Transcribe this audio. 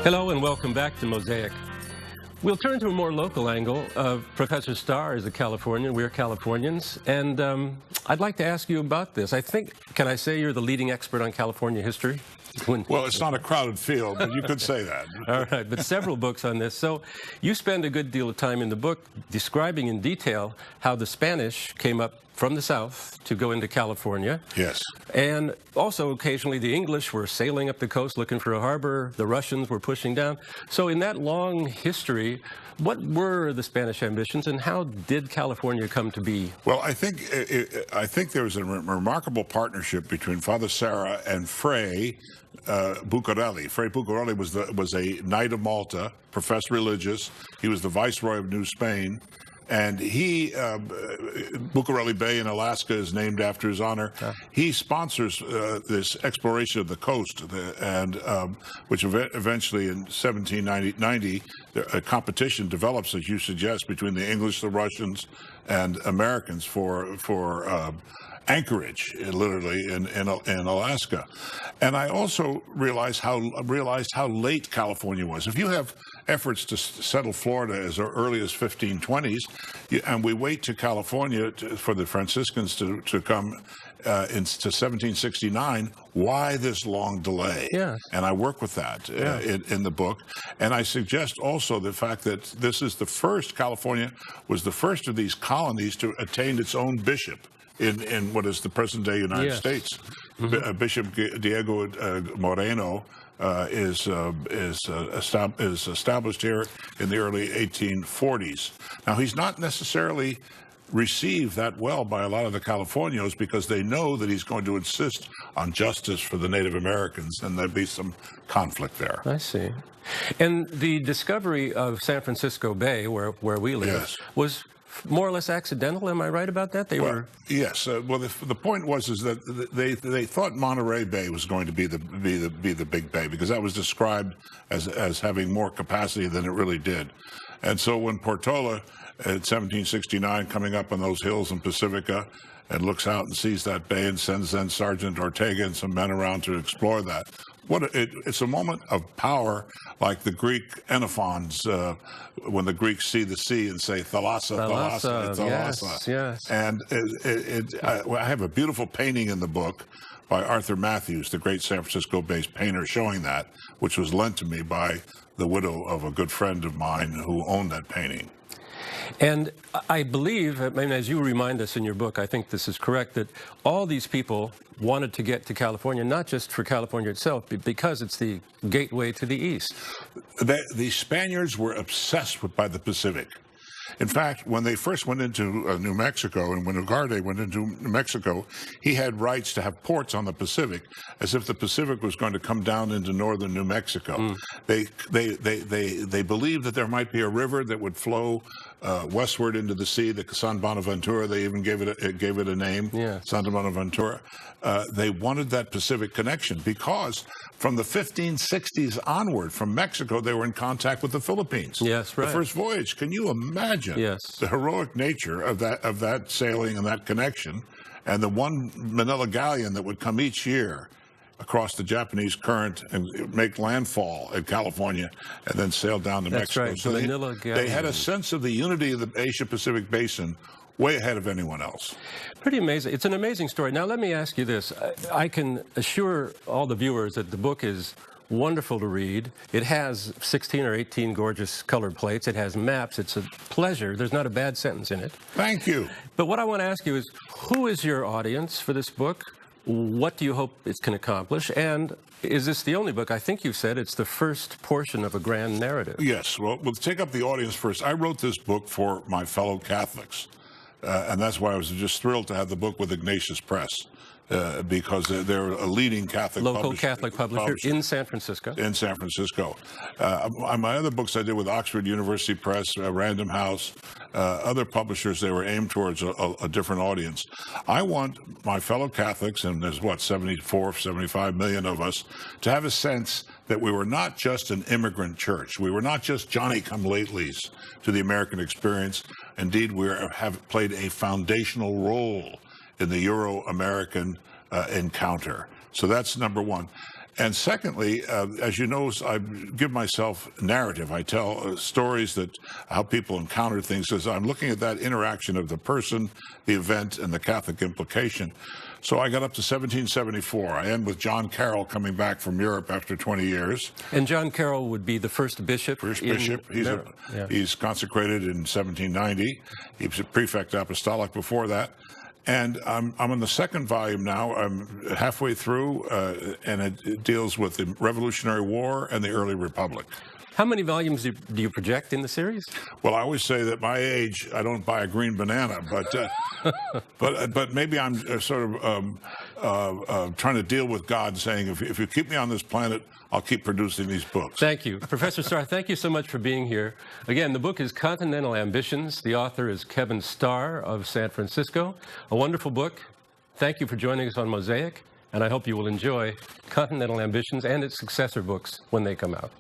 Hello and welcome back to Mosaic. We'll turn to a more local angle. Professor Starr is a Californian. We're Californians. And I'd like to ask you about this. Can I say you're the leading expert on California history? Well, it's not a crowded field, but you could say that. All right, but several books on this. So you spend a good deal of time in the book describing in detail how the Spanish came up from the south to go into California. Yes. And also occasionally the English were sailing up the coast looking for a harbor. The Russians were pushing down. So in that long history, what were the Spanish ambitions and how did California come to be? Well, I think there was a remarkable partnership between Father Serra and Fray Bucarelli. Fray Bucarelli was a Knight of Malta, professed religious. He was the Viceroy of New Spain. And Bucarelli Bay in Alaska is named after his honor. He sponsors this exploration of the coast, which eventually in 1790, a competition develops, as you suggest, between the English, the Russians, and Americans for anchorage, literally, in Alaska. And I also realized how late California was. If you have efforts to settle Florida as early as 1520s, and we wait to California for the Franciscans to come to 1769, why this long delay? Yes. And I work with that in the book. And I suggest also the fact that California was the first of these colonies to attain its own bishop in what is the present-day United States. Mm-hmm. Bishop Diego Moreno is established here in the early 1840s. Now, he's not necessarily received that well by a lot of the Californios because they know that he's going to insist on justice for the Native Americans, and there'd be some conflict there. I see. And the discovery of San Francisco Bay, where we live, was more or less accidental. Am I right about that? Yes. Well, the point was that they thought Monterey Bay was going to be the big bay because that was described as having more capacity than it really did. And so when Portola, in 1769, coming up on those hills in Pacifica, and looks out and sees that bay and sends then Sergeant Ortega and some men around to explore that. It's a moment of power, like the Greek Enophons, when the Greeks see the sea and say, Thalassa, Thalassa, Thalassa. Yes. And I have a beautiful painting in the book by Arthur Matthews, the great San Francisco-based painter, showing that, which was lent to me by the widow of a good friend of mine who owned that painting. And I believe, as you remind us in your book, I think this is correct, that all these people wanted to get to California, not just for California itself, but because it's the gateway to the east. The Spaniards were obsessed by the Pacific. In fact, when they first went into New Mexico, and when Ugarte went into New Mexico, he had rights to have ports on the Pacific, as if the Pacific was going to come down into northern New Mexico. They believed that there might be a river that would flow westward into the sea, the San Bonaventura. They even gave it a name, Santa Bonaventura. They wanted that Pacific connection because from the 1560s onward, from Mexico, they were in contact with the Philippines. Yes, right. The first voyage. Can you imagine the heroic nature of that sailing and that connection, and the one Manila galleon that would come each year across the Japanese current and make landfall in California and then sail down to Mexico. Right. So they had a sense of the unity of the Asia-Pacific basin way ahead of anyone else. Pretty amazing. It's an amazing story. Now, let me ask you this. I can assure all the viewers that the book is wonderful to read. It has 16 or 18 gorgeous colored plates. It has maps. It's a pleasure. There's not a bad sentence in it. Thank you. But what I want to ask you is, who is your audience for this book? What do you hope it can accomplish? And is this the only book? I think you said it's the first portion of a grand narrative. Yes. Well, we'll take up the audience first. I wrote this book for my fellow Catholics. And that's why I was just thrilled to have the book with Ignatius Press, because they're a leading Catholic publisher in San Francisco. In San Francisco. My other books I did with Oxford University Press, Random House, other publishers, they were aimed towards a different audience. I want my fellow Catholics, and there's 74, 75 million of us, to have a sense that we were not just an immigrant church. We were not just Johnny-come-latelys to the American experience. Indeed, we have played a foundational role in the Euro-American encounter. So that's number one. And secondly, as you know, I give myself narrative. I tell stories that how people encounter things, as I'm looking at that interaction of the person, the event, and the Catholic implication. So I got up to 1774. I end with John Carroll coming back from Europe after 20 years. And John Carroll would be the first bishop. He's consecrated in 1790. He was a prefect apostolic before that. And I'm in the second volume now. I'm halfway through, and it deals with the Revolutionary War and the early Republic. How many volumes do you project in the series? Well, I always say that at my age, I don't buy a green banana, but maybe I'm sort of trying to deal with God, saying, if you keep me on this planet, I'll keep producing these books. Thank you. Professor Starr, thank you so much for being here. Again, the book is Continental Ambitions. The author is Kevin Starr of San Francisco. A wonderful book. Thank you for joining us on Mosaic, and I hope you will enjoy Continental Ambitions and its successor books when they come out.